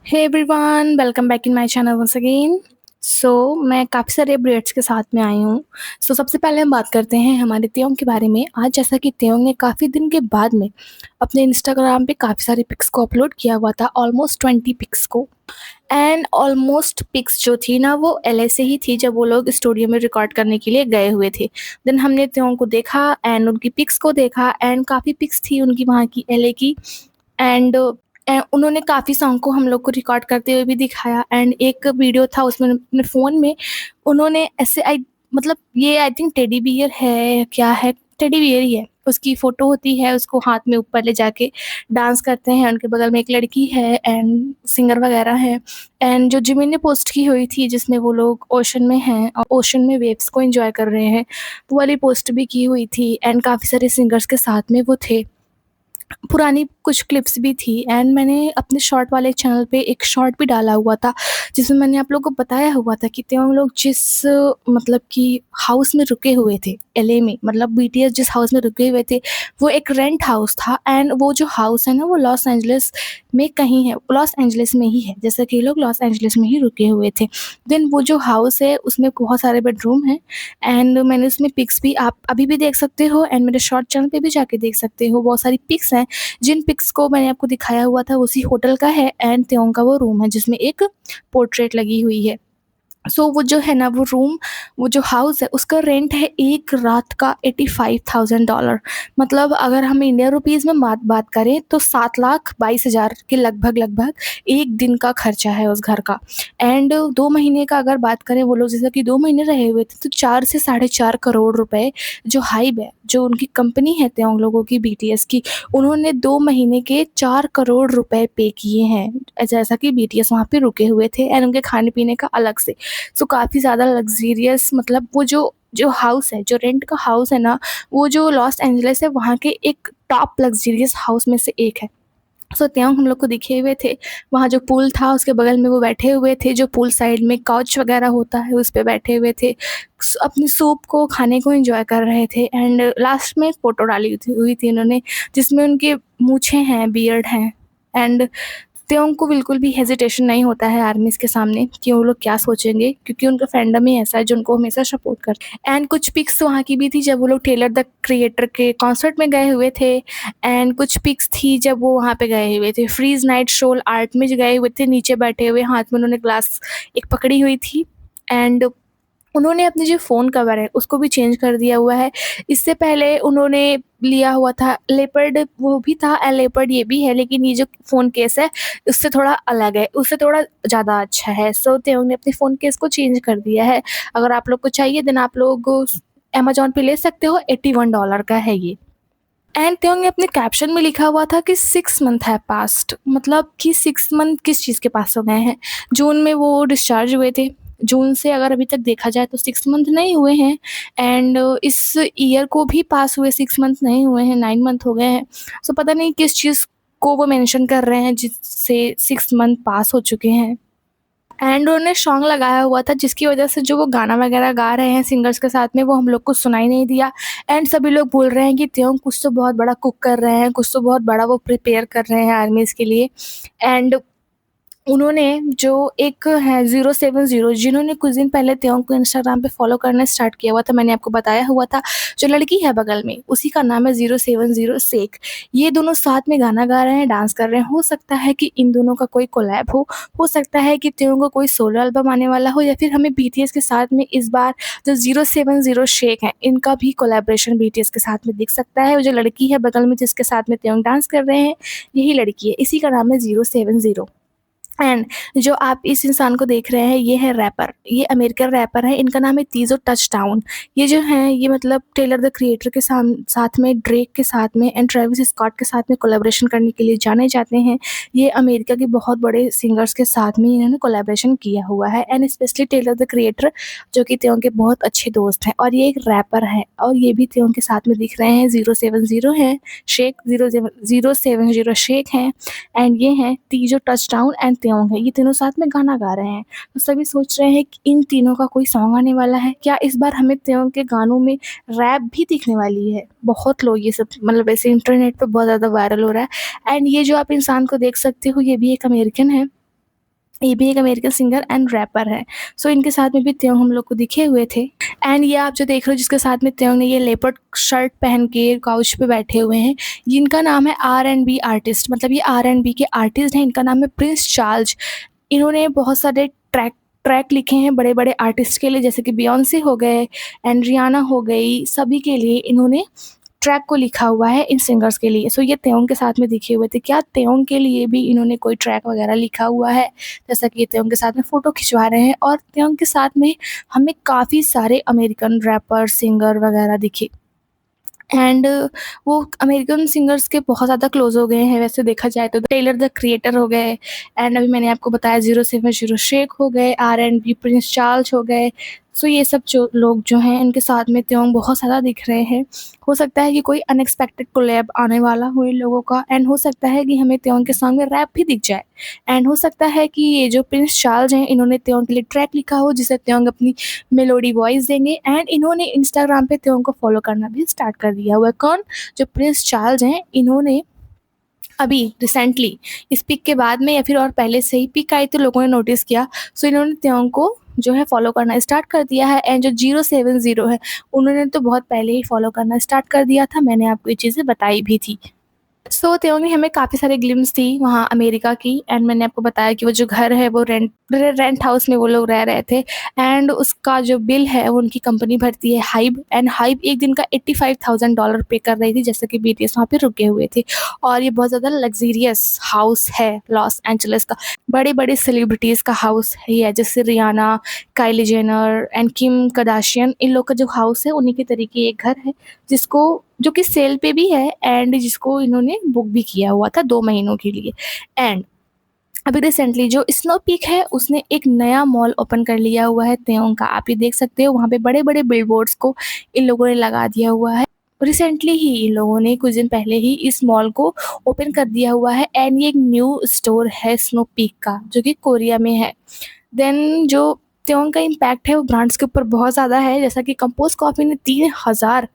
Hey everyone, welcome back in my channel once again. So मैं काफ़ी सारे updates के साथ में आई हूँ। सबसे पहले हम बात करते हैं हमारे त्योंग के बारे में। आज जैसा कि त्योंग ने काफ़ी दिन के बाद में अपने इंस्टाग्राम पे काफ़ी सारी पिक्स को अपलोड किया हुआ था, ऑलमोस्ट 20 पिक्स को। एंड ऑलमोस्ट पिक्स जो थी ना, वो एलए से ही थी जब वो लोग स्टूडियो में रिकॉर्ड करने के लिए गए हुए थे। देन हमने त्योंग को देखा एंड उनकी पिक्स को देखा एंड काफ़ी पिक्स थी उनकी वहाँ की एलए की। एंड उन्होंने काफ़ी सॉन्ग को हम लोग को रिकॉर्ड करते हुए भी दिखाया। एंड एक वीडियो था उसमें अपने फ़ोन में उन्होंने ऐसे मतलब ये आई थिंक टेडी बियर है, क्या है, टेडी बियर ही है। उसकी फ़ोटो होती है, उसको हाथ में ऊपर ले जाके डांस करते हैं। उनके बगल में एक लड़की है एंड सिंगर वगैरह है। एंड जो जिमिन ने पोस्ट की हुई थी जिसमें वो लोग ओशन में हैं और ओशन में वेव्स को एंजॉय कर रहे हैं, वो वाली पोस्ट भी की हुई थी। एंड काफ़ी सारे सिंगर्स के साथ में वो थे। पुरानी कुछ क्लिप्स भी थी एंड मैंने अपने शॉर्ट वाले चैनल पे एक शॉर्ट भी डाला हुआ था जिसमें मैंने आप लोगों को बताया हुआ था कि त्यों लोग जिस मतलब कि हाउस में रुके हुए थे एलए में, मतलब बीटीएस जिस हाउस में रुके हुए थे वो एक रेंट हाउस था। एंड वो जो हाउस है ना, वो लॉस एंजलिस में कहीं है, लॉस एंजलिस में ही है, जैसे कि ये लोग लॉस एंजलिस में ही रुके हुए थे। देन वो जो हाउस है उसमें बहुत सारे बेडरूम हैं एंड मैंने उसमें पिक्स भी आप अभी भी देख सकते हो एंड मेरे शॉर्ट चैनल पे भी जाके देख सकते हो। बहुत सारी पिक्स हैं, जिन पिक्स को मैंने आपको दिखाया हुआ था उसी होटल का है एंड त्योंग का वो रूम है जिसमें एक पोर्ट्रेट लगी हुई है। सो वो जो है ना, वो रूम, वो जो हाउस है उसका रेंट है एक रात का $85,000। मतलब अगर हम इंडियन रुपीज़ में बात करें तो 7,22,000 के लगभग लगभग एक दिन का खर्चा है उस घर का। एंड 2 महीने का अगर बात करें, वो लोग जैसे कि 2 महीने रहे हुए थे, तो 4 से 4.5 करोड़ रुपए जो हाइब है, जो उनकी कंपनी है त्योंग लोगों की बीटीएस की, उन्होंने 2 महीने के 4 करोड़ रुपए पे किए हैं, जैसा कि बीटीएस वहाँ पे रुके हुए थे एंड उनके खाने पीने का अलग से। सो काफ़ी ज़्यादा लग्ज़रियस, मतलब वो जो जो हाउस है, जो रेंट का हाउस है ना, वो जो लॉस एंजलिस है वहाँ के एक टॉप लग्ज़रियस हाउस में से एक है। सो त्योंग हम लोग को दिखे हुए थे, वहाँ जो पूल था उसके बगल में वो बैठे हुए थे, जो पूल साइड में काउच वगैरह होता है उस पे बैठे हुए थे। अपनी सूप को खाने को एंजॉय कर रहे थे एंड लास्ट में एक फ़ोटो डाली हुई थी उन्होंने जिसमें उनके मूछें हैं, बियर्ड हैं। एंड त्योंग को बिल्कुल भी हेजिटेशन नहीं होता है आर्मीज़ के सामने कि वो लोग क्या सोचेंगे, क्योंकि उनका फैंडम ही ऐसा है जो उनको हमेशा सपोर्ट करता है। एंड कुछ पिक्स वहाँ की भी थी जब वो लोग टेलर द क्रिएटर के कॉन्सर्ट में गए हुए थे। एंड कुछ पिक्स थी जब वो वहाँ पे गए हुए थे, फ्रीज नाइट शोल आर्ट में गए हुए थे, नीचे बैठे हुए, हाथ में उन्होंने ग्लास एक पकड़ी हुई थी। एंड उन्होंने अपने जो फ़ोन कवर है उसको भी चेंज कर दिया हुआ है। इससे पहले उन्होंने लिया हुआ था लेपर्ड, वो भी था एंड लेपर्ड ये भी है, लेकिन ये जो फ़ोन केस है उससे थोड़ा अलग है, उससे थोड़ा ज़्यादा अच्छा है। सो त्योंग ने अपने फ़ोन केस को चेंज कर दिया है। अगर आप लोग को चाहिए देन आप लोग अमेज़न पे ले सकते हो, $81 का है ये। एंड त्योंग ने अपने कैप्शन में लिखा हुआ था कि 6 मंथ है पास्ट, मतलब कि 6 मंथ किस चीज़ के पास हो गए हैं। जून में वो डिस्चार्ज हुए थे, जून से अगर अभी तक देखा जाए तो 6 मंथ नहीं हुए हैं। एंड इस ईयर को भी पास हुए 6 मंथ नहीं हुए हैं, 9 मंथ हो गए हैं। सो पता नहीं किस चीज़ को वो मेंशन कर रहे हैं जिससे 6 मंथ पास हो चुके हैं। एंड उन्होंने सॉन्ग लगाया हुआ था जिसकी वजह से जो वो गाना वगैरह गा रहे हैं सिंगर्स के साथ में, वो हम लोग को सुनाई नहीं दिया। एंड सभी लोग बोल रहे हैं कि त्योंग कुछ तो बहुत बड़ा कुक कर रहे हैं, कुछ तो बहुत बड़ा वो प्रिपेयर कर रहे हैं आर्मीज़ के लिए। एंड उन्होंने जो एक है 070, जिन्होंने कुछ दिन पहले त्योंग को इंस्टाग्राम पे फ़ॉलो करना स्टार्ट किया हुआ था, मैंने आपको बताया हुआ था, जो लड़की है बगल में उसी का नाम है 070 शेख। ये दोनों साथ में गाना गा रहे हैं, डांस कर रहे हैं। हो सकता है कि इन दोनों का कोई कोलैब हो सकता है कि त्योंग का कोई सोलो एल्बम आने वाला हो, या फिर हमें बीटीएस के साथ में इस बार जो 070 शेख हैं इनका भी कोलैबोरेशन बीटीएस के साथ में दिख सकता है। वो जो लड़की है बगल में जिसके साथ में त्योंग डांस कर रहे हैं, यही लड़की है, इसी का नाम है 070। एंड जो आप इस इंसान को देख रहे हैं ये है रैपर, ये अमेरिकन रैपर है, इनका नाम है तीज़ो टचडाउन। ये जो हैं ये मतलब टेलर द क्रिएटर के साथ में, ड्रेक के साथ में एंड ट्रेविस स्कॉट के साथ में कोलैबोरेशन करने के लिए जाने जाते हैं। ये अमेरिका के बहुत बड़े सिंगर्स के साथ में इन्होंने कोलैबोरेशन किया हुआ है and specially Taylor the creator जो कि त्यों के बहुत अच्छे दोस्त हैं, और ये एक रैपर है और ये भी त्यों के साथ में दिख रहे हैं। 070 है शेख, 070 शेख हैं एंड ये हैं तीजो टचडाउन एंड त्योंग है, ये तीनों साथ में गाना गा रहे हैं। तो सभी सोच रहे हैं कि इन तीनों का कोई सॉन्ग आने वाला है क्या, इस बार हमें त्योंग के गानों में रैप भी दिखने वाली है। बहुत लोग ये सब मतलब ऐसे इंटरनेट पे बहुत ज़्यादा वायरल हो रहा है। एंड ये जो आप इंसान को देख सकते हो ये भी एक अमेरिकन है ये भी एक अमेरिकन सिंगर एंड रैपर है। सो इनके साथ में भी त्योंग हम लोग को दिखे हुए थे। एंड ये आप जो देख रहे हो जिसके साथ में त्योंग ने ये लेपर्ड शर्ट पहन के काउच पे बैठे हुए हैं, जिनका नाम है R&B आर्टिस्ट, मतलब ये R&B के आर्टिस्ट हैं। इनका नाम है प्रिंस चार्ल्स। इन्होंने बहुत सारे ट्रैक ट्रैक लिखे हैं बड़े बड़े आर्टिस्ट के लिए, जैसे कि बियॉन्से हो गए एंड रियाना हो गई, सभी के लिए इन्होंने ट्रैक को लिखा हुआ है इन सिंगर्स के लिए। सो ये त्योंग के साथ में दिखे हुए थे। क्या त्योंग के लिए भी इन्होंने कोई ट्रैक वगैरह लिखा हुआ है? जैसा कि ये त्योंग के साथ में फ़ोटो खिंचवा रहे हैं, और त्योंग के साथ में हमें काफ़ी सारे अमेरिकन रैपर, सिंगर वगैरह दिखे। एंड वो अमेरिकन सिंगर्स के बहुत ज़्यादा क्लोज हो गए हैं वैसे देखा जाए तो। टेलर द क्रिएटर हो गए, एंड अभी मैंने आपको बताया 070 शेख हो गए, R&B प्रिंस चार्ल्स हो गए। सो ये सब जो लोग जो हैं इनके साथ में त्योंग बहुत ज़्यादा दिख रहे हैं। हो सकता है कि कोई अनएक्सपेक्टेड कोलैब आने वाला हो इन लोगों का, एंड हो सकता है कि हमें त्योंग के सॉन्ग में रैप भी दिख जाए। एंड हो सकता है कि ये जो प्रिंस चार्ल्स हैं इन्होंने त्योंग के लिए ट्रैक लिखा हो जिसे त्योंग अपनी मेलोडी वॉइस देंगे। एंड इन्होंने इंस्टाग्राम पे त्योंग को फॉलो करना भी स्टार्ट कर दिया हुआ है। कौन? जो प्रिंस चार्ल्स हैं, इन्होंने अभी रिसेंटली इस पिक के बाद में या फिर और पहले से ही पिक आई तो लोगों ने नोटिस किया। सो इन्होंने त्योंग को जो है फॉलो करना स्टार्ट कर दिया है। एंड जो 070 है उन्होंने तो बहुत पहले ही फॉलो करना स्टार्ट कर दिया था, मैंने आपको ये चीज़ें बताई भी थी। सो त्योंग ने हमें काफ़ी सारे ग्लिम्स थी वहाँ अमेरिका की। एंड मैंने आपको बताया कि वो जो घर है वो रेंट हाउस में वो लोग रह रहे थे। एंड उसका जो बिल है वो उनकी कंपनी भरती है हाइब। एंड हाइब एक दिन का $85,000 पे कर रही थी, जैसे कि BTS वहाँ पे रुके हुए थे। और ये बहुत ज़्यादा लग्जरियस हाउस है लॉस एंजलिस का। बड़े बड़े सेलिब्रिटीज़ का हाउस है ये, जैसे रियाना, काइली जेनर एंड किम कदाशियन, इन लोग का जो हाउस है उन्हीं के तरीके एक घर है, जिसको जो कि सेल पे भी है एंड जिसको इन्होंने बुक भी किया हुआ था 2 महीनों के लिए। एंड अभी रिसेंटली जो स्नो पीक है उसने एक नया मॉल ओपन कर लिया हुआ है त्योंग का। आप ये देख सकते हो वहाँ पे बड़े-बड़े बिलबोर्ड्स को इन लोगों ने लगा दिया हुआ है। रिसेंटली ही इन लोगों ने कुछ दिन पहले ही इस मॉल को ओपन कर दिया हुआ है। एंड ये एक न्यू स्टोर है स्नो पीक का, जो कि कोरिया में है। देन जो त्योंग का इम्पैक्ट है वो ब्रांड्स के ऊपर बहुत ज़्यादा है, जैसा कि कंपोस्ट कॉफ़ी ने 3000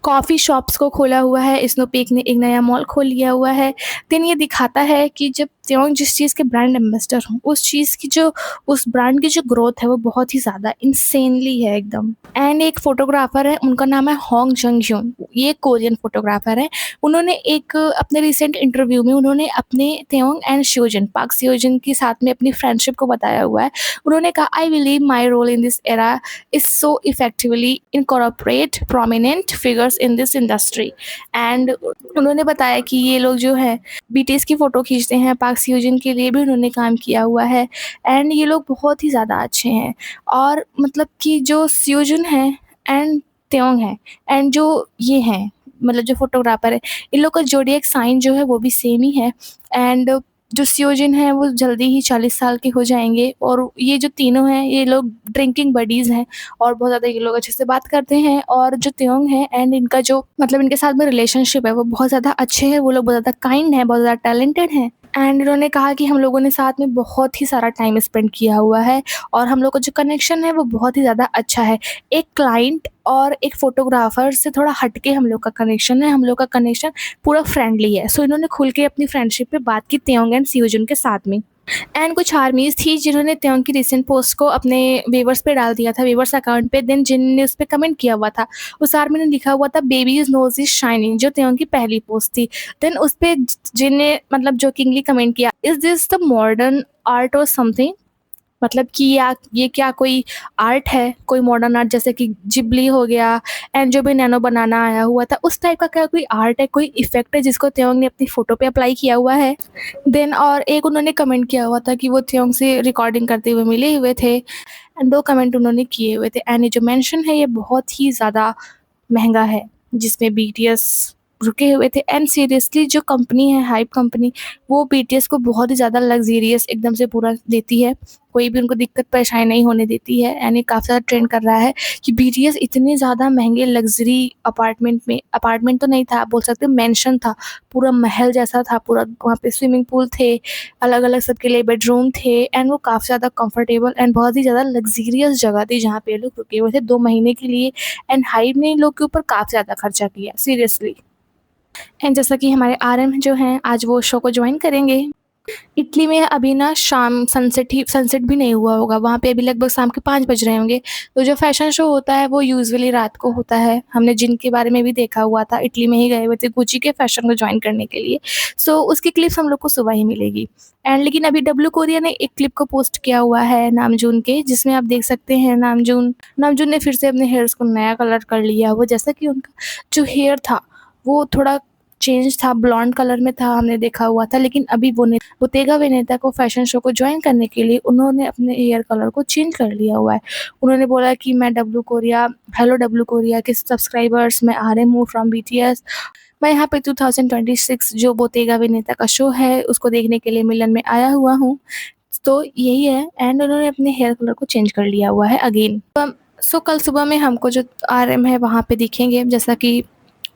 कॉफ़ी शॉप्स को खोला हुआ है, स्नो पीक ने एक नया मॉल खोल लिया हुआ है। देन ये दिखाता है कि जब त्योंग जिस चीज़ के ब्रांड एम्बेसडर हों, उस चीज़ की जो उस ब्रांड की जो ग्रोथ है वो बहुत ही ज़्यादा इनसेनली है एकदम। एंड एक फ़ोटोग्राफ़र है, उनका नाम है होंग जंग ह्यून, ये कोरियन फ़ोटोग्राफ़र हैं। उन्होंने एक अपने रिसेंट इंटरव्यू में उन्होंने अपने त्योंग एंड स्योजन, पार्क स्योजन के साथ में अपनी फ्रेंडशिप को बताया हुआ है। उन्होंने कहा, "I believe my role in this era is so effectively incorporate prominent figures in this industry." And उन्होंने बताया कि ये लोग जो है BTS की फ़ोटो खींचते हैं, पार्क सियोजन के लिए भी उन्होंने काम किया हुआ है। एंड ये लोग बहुत ही ज़्यादा अच्छे हैं। और मतलब कि जो सियोजन है एंड त्योंग है एंड जो ये हैं, मतलब जो फ़ोटोग्राफ़र है, इन लोग का ज़ोडिएक साइन जो है वो भी सेम ही है। एंड जो सियोजिन हैं वो जल्दी ही 40 साल के हो जाएँगे, और ये जो तीनों हैं ये लोग ड्रिंकिंग बडीज़ हैं, और बहुत ज़्यादा ये लोग अच्छे से बात करते हैं। और जो त्योंग है एंड इनका जो मतलब इनके साथ में रिलेशनशिप है वो बहुत ज़्यादा अच्छे हैं। वो लोग बहुत ज़्यादा काइंड हैं, बहुत ज़्यादा टैलेंटेड हैं। एंड इन्होंने कहा कि हम लोगों ने साथ में बहुत ही सारा टाइम स्पेंड किया हुआ है, और हम लोग का जो कनेक्शन है वो बहुत ही ज़्यादा अच्छा है। एक क्लाइंट और एक फ़ोटोग्राफ़र से थोड़ा हट के हम लोग का कनेक्शन है, हम लोग का कनेक्शन पूरा फ्रेंडली है। सो इन्होंने खुल के अपनी फ्रेंडशिप पे बात की त्योंग एंड सियोजन के साथ में। एंड कुछ आर्मीज़ थी जिन्होंने त्योंग की रिसेंट पोस्ट को अपने वेवर्स पे डाल दिया था, वेवर्स अकाउंट पे। देन जिनने उस पे कमेंट किया हुआ था, उस आर्मी ने लिखा हुआ था, "बेबीज़ नोज़ इज़ शाइनिंग", जो त्योंग की पहली पोस्ट थी। देन उस पे जिन ने मतलब जोकिंगली कमेंट किया, "is this the modern art और समथिंग?" मतलब कि या ये क्या कोई आर्ट है, कोई मॉडर्न आर्ट, जैसे कि जिबली हो गया एंड जो भी नैनो बनाना आया हुआ था, उस टाइप का क्या कोई आर्ट है, कोई इफ़ेक्ट है जिसको त्योंग ने अपनी फ़ोटो पे अप्लाई किया हुआ है? देन और एक उन्होंने कमेंट किया हुआ था कि वो त्योंग से रिकॉर्डिंग करते हुए मिले हुए थे। एंड 2 कमेंट उन्होंने किए हुए थे। एंड ये जो मेंशन है ये बहुत ही ज़्यादा महँगा है, जिसमें BTS रुके हुए थे। एंड सीरियसली जो कंपनी है हाइप कंपनी, वो BTS को बहुत ही ज़्यादा लग्ज़रियस एकदम से पूरा देती है, कोई भी उनको दिक्कत परेशानी नहीं होने देती है। एंड ये काफ़ी ज़्यादा ट्रेंड कर रहा है कि BTS इतने ज़्यादा महँगे लग्ज़री अपार्टमेंट में, अपार्टमेंट तो नहीं था, आप बोल सकते हो मैंशन था, पूरा महल जैसा था पूरा, वहाँ पे स्विमिंग पूल थे, अलग-अलग सबके लिए बेडरूम थे। एंड वो काफ़ी ज़्यादा कंफर्टेबल एंड बहुत ही ज़्यादा लग्ज़रियस जगह थी जहाँ पे ये लोग रुके हुए थे 2 महीने के लिए। एंड हाइप ने इन लोग के ऊपर काफ़ी ज़्यादा खर्चा किया, सीरियसली। एंड जैसा कि हमारे RM जो हैं आज वो शो को जॉइन करेंगे। इटली में अभी ना शाम सनसेट भी नहीं हुआ होगा, वहाँ पे अभी लगभग शाम के 5 बज रहे होंगे। तो जो फ़ैशन शो होता है वो यूजुअली रात को होता है। हमने जिनके बारे में भी देखा हुआ था, इटली में ही गए हुए थे गुच्ची के फ़ैशन को जॉइन करने के लिए। सो उसकी क्लिप्स हम लोग को सुबह ही मिलेगी। एंड लेकिन अभी डब्लू कोरिया ने एक क्लिप को पोस्ट किया हुआ है नामजून के, जिसमें आप देख सकते हैं नामजून ने फिर से अपने हेयर्स को नया कलर कर लिया। वो जैसा कि उनका जो हेयर था वो थोड़ा चेंज था, ब्लॉन्ड कलर में था, हमने देखा हुआ था। लेकिन अभी बोत्तेगा वेनेटा को फ़ैशन शो को जॉइन करने के लिए उन्होंने अपने हेयर कलर को चेंज कर लिया हुआ है। उन्होंने बोला कि हेलो डब्लू कोरिया के सब्सक्राइबर्स, मैं आर्यन हूँ फ्रॉम बीटीएस। मैं यहाँ पे 2026 जो बोत्तेगा वेनेटा का शो है उसको देखने के लिए मिलन में आया हुआ हूँ। तो यही है। एंड उन्होंने अपने हेयर कलर को चेंज कर लिया हुआ है अगेन। सो कल सुबह में हमको जो आरएम है वहाँ पे दिखेंगे, जैसा कि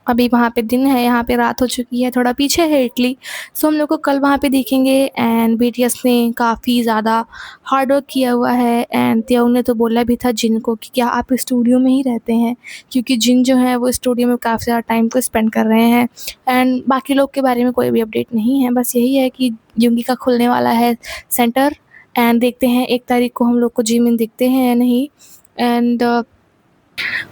अभी वहाँ पे दिन है, यहाँ पे रात हो चुकी है, थोड़ा पीछे है इटली। सो हम लोग को कल वहाँ पे दिखेंगे। एंड बीटीएस ने काफ़ी ज़्यादा हार्ड वर्क किया हुआ है। एंड त्याओंग ने तो बोला भी था जिन को कि क्या आप स्टूडियो में ही रहते हैं, क्योंकि जिन जो है वो स्टूडियो में काफ़ी ज़्यादा टाइम को स्पेंड कर रहे हैं। एंड बाकी लोग के बारे में कोई भी अपडेट नहीं है, बस यही है कि युंगी का खुलने वाला है सेंटर। एंड देखते हैं 1 तारीख को हम लोग को जिमिन दिखते हैं या नहीं। एंड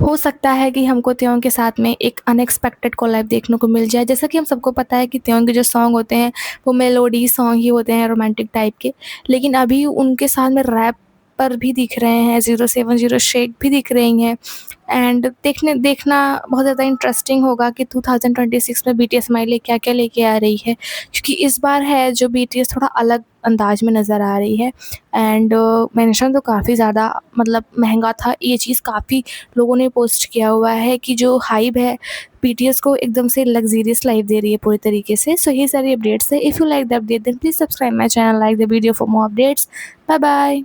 हो सकता है कि हमको त्यों के साथ में एक अनएक्सपेक्टेड कोलैब देखने को मिल जाए। जैसा कि हम सबको पता है कि त्यों के जो सॉन्ग होते हैं वो मेलोडी सॉन्ग ही होते हैं, रोमांटिक टाइप के। लेकिन अभी उनके साथ में रैपर भी दिख रहे हैं, 070 शेक भी दिख रही हैं। एंड देखना बहुत ज़्यादा इंटरेस्टिंग होगा कि 2026 में बीटीएस हमारे लिए क्या-क्या लेके आ रही है। क्योंकि इस बार है जो बीटीएस थोड़ा अलग अंदाज में नज़र आ रही है। एंड मेंशन तो काफ़ी ज़्यादा मतलब महँगा था। ये चीज़ काफ़ी लोगों ने पोस्ट किया हुआ है कि जो हाइप है बीटीएस को एकदम से लग्ज़रियस लाइफ़ दे रही है पूरी तरीके से। सो ये सारी अपडेट्स है। If you like the update then please subscribe my channel, like the video for more updates. Bye bye.